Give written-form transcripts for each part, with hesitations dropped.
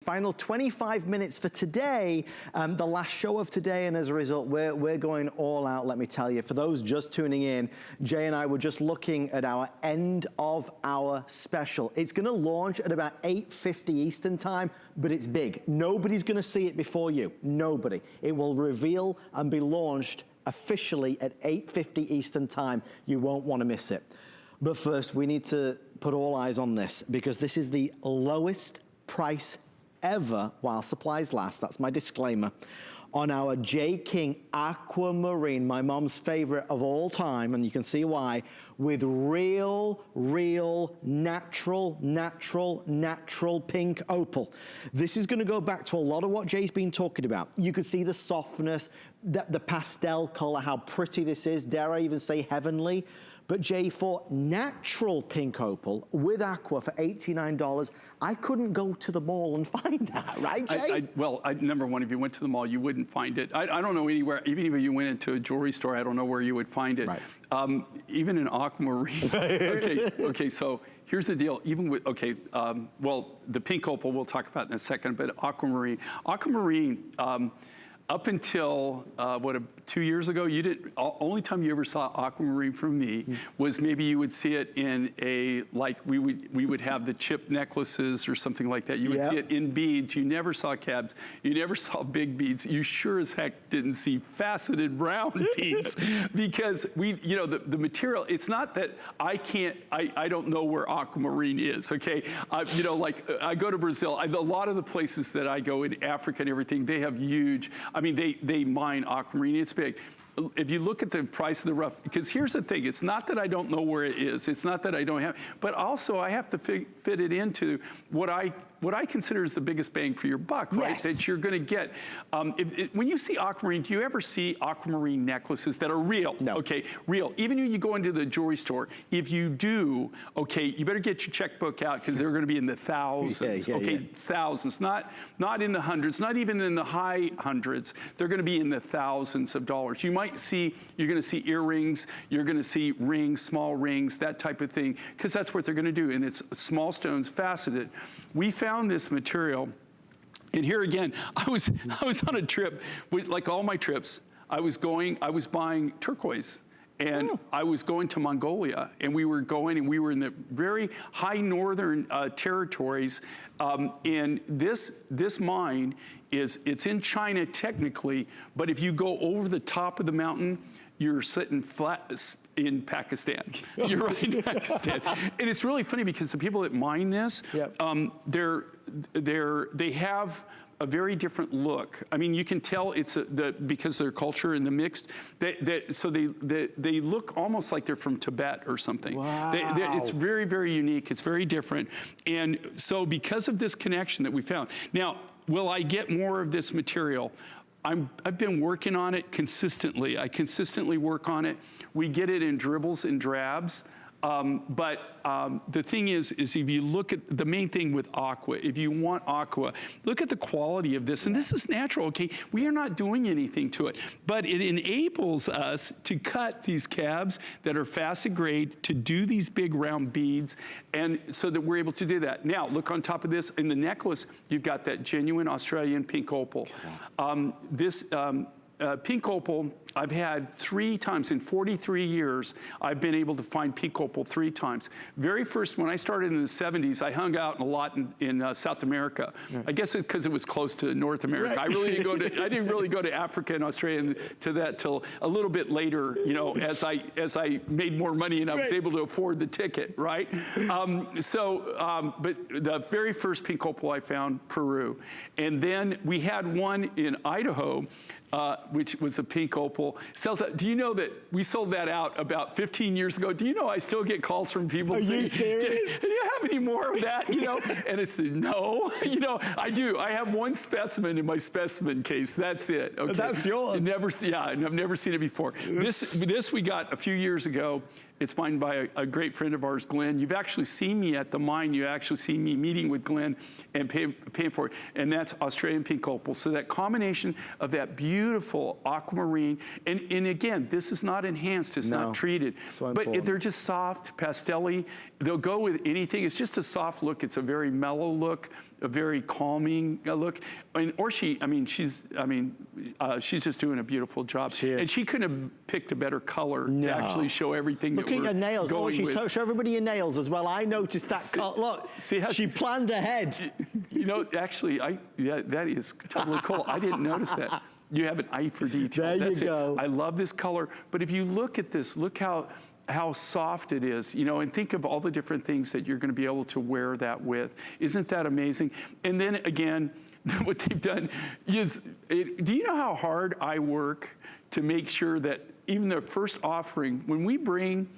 Final 25 minutes for today, the last show of today, and as a result, we're going all out, let me tell you. For those just tuning in, Jay and I were just looking at our end of our special. It's gonna launch at about 8:50 Eastern time, but it's big. Nobody's gonna see it before you, nobody. It will reveal and be launched officially at 8:50 Eastern time. You won't wanna miss it. But first, we need to put all eyes on this because this is the lowest price ever while supplies last. That's my disclaimer. On our J. King Aquamarine, my mom's favorite of all time, and you can see why, with real, natural pink opal. This is gonna go back to a lot of what Jay's been talking about. You can see the softness, the pastel color, how pretty this is, dare I even say heavenly. But Jay, for natural pink opal with aqua for $89, I couldn't go to the mall and find that, right, Jay? Well, number one, if you went to the mall, you wouldn't find it. I don't know anywhere, even if you went into a jewelry store, I don't know where you would find it. Right. Even in Aquamarine. okay, so here's the deal. Even with, well, the pink opal we'll talk about in a second, but Aquamarine. Up until, 2 years ago, you didn't, only time you ever saw Aquamarine from me was maybe you would see it in a, like we would have the chip necklaces or something like that. You would see it in beads. You never saw cabs. You never saw big beads. You sure as heck didn't see faceted round beads because the material, it's not that I don't know where Aquamarine is, okay? Like I go to Brazil, a lot of the places that I go in Africa and everything, they have huge, I mean, they mine Aquamarine. It's big. If you look at the price of the rough, because here's the thing, it's not that I don't know where it is, it's not that I don't have, but also I have to fit it into what I consider is the biggest bang for your buck, right? That you're gonna get. When you see Aquamarine, do you ever see Aquamarine necklaces that are real? No. Okay, real. Even when you go into the jewelry store, if you do, okay, you better get your checkbook out because they're gonna be in the thousands, thousands, not in the hundreds, not even in the high hundreds. They're gonna be in the thousands of dollars. You're gonna see earrings, you're gonna see rings, small rings, that type of thing, because that's what they're gonna do, and it's small stones, faceted. We found this material, and here again, I was on a trip, like all my trips, I was buying turquoise, and I was going to Mongolia, and we were in the very high northern territories, and this mine it's in China technically, but if you go over the top of the mountain, you're sitting flat in Pakistan. You're right in Pakistan. And it's really funny because the people that mine this, they have a very different look. I mean, you can tell it's because of their culture and the mixed, so they look almost like they're from Tibet or something. Wow. It's very, very unique. It's very different. And so because of this connection that we found, now, will I get more of this material? I've been working on it consistently. I consistently work on it. We get it in dribbles and drabs. But the thing is if you look at the main thing with aqua, if you want aqua, look at the quality of this. And this is natural, okay? We are not doing anything to it. But it enables us to cut these cabs that are facet grade to do these big round beads, and so that we're able to do that. Now, look on top of this, in the necklace, you've got that genuine Australian pink opal. Pink opal, I've had 3 times in 43 years, I've been able to find pink opal 3 times. Very first, when I started in the 70s, I hung out a lot in South America. I guess it's because it was close to North America. I didn't really go to Africa and Australia to that till a little bit later, as I made more money and I was able to afford the ticket, right? But the very first pink opal I found, Peru. And then we had one in Idaho, which was a pink opal. Do you know that we sold that out about 15 years ago? Do you know I still get calls from people saying, "Are you serious? Do you have any more of that?" And I said, "No." I do. I have one specimen in my specimen case. That's it. Okay. That's yours. I've never seen it before. This we got a few years ago. It's mined by a great friend of ours, Glenn. You've actually seen me at the mine. You actually seen me meeting with Glenn and paying for it. And that's Australian pink opal. So that combination of that beautiful beautiful aquamarine. And again, this is not enhanced, it's not treated. So but important. they're just soft, pastel-y. They'll go with anything. It's just a soft look. It's a very mellow look, a very calming look. She's just doing a beautiful job. And she couldn't have picked a better color to actually show everything. Look at your nails. Oh, show everybody your nails as well. I noticed that. Look, see how she planned ahead. You know, actually, that is totally cool. I didn't notice that. You have an eye for detail. There you go. I love this color. But if you look at this, look how soft it is, you know, and think of all the different things that you're going to be able to wear that with. Isn't that amazing? And then again, what they've done is, do you know how hard I work to make sure that even the first offering, when we bring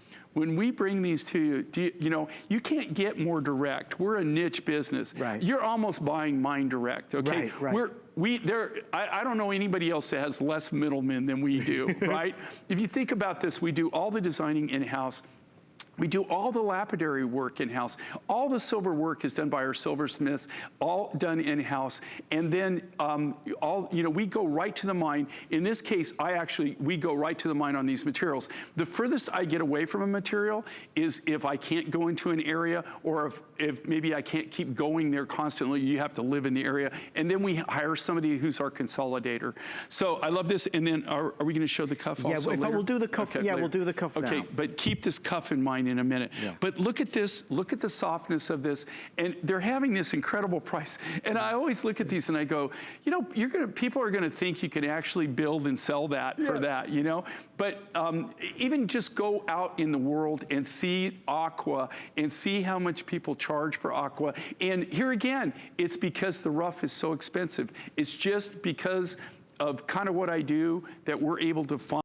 these to you, you know, you can't get more direct. We're a niche business. Right. You're almost buying mine direct, okay? Right. I don't know anybody else that has less middlemen than we do, right? If you think about this, we do all the designing in-house. We do all the lapidary work in-house. All the silver work is done by our silversmiths, all done in-house. And then we go right to the mine. In this case, we go right to the mine on these materials. The furthest I get away from a material is if I can't go into an area, or if maybe I can't keep going there constantly, you have to live in the area. And then we hire somebody who's our consolidator. So I love this. And then are we gonna show the cuff also later? We'll do the cuff. Okay, we'll do the cuff now. Okay, but keep this cuff in mind in a minute. Yeah. But look at this, look at the softness of this, and they're having this incredible price. And I always look at these and I go, you know, people are gonna think you can actually build and sell that for that, you know? But even just go out in the world and see aqua and see how much people charge for aqua. And here again, it's because the rough is so expensive. It's just because of kind of what I do that we're able to find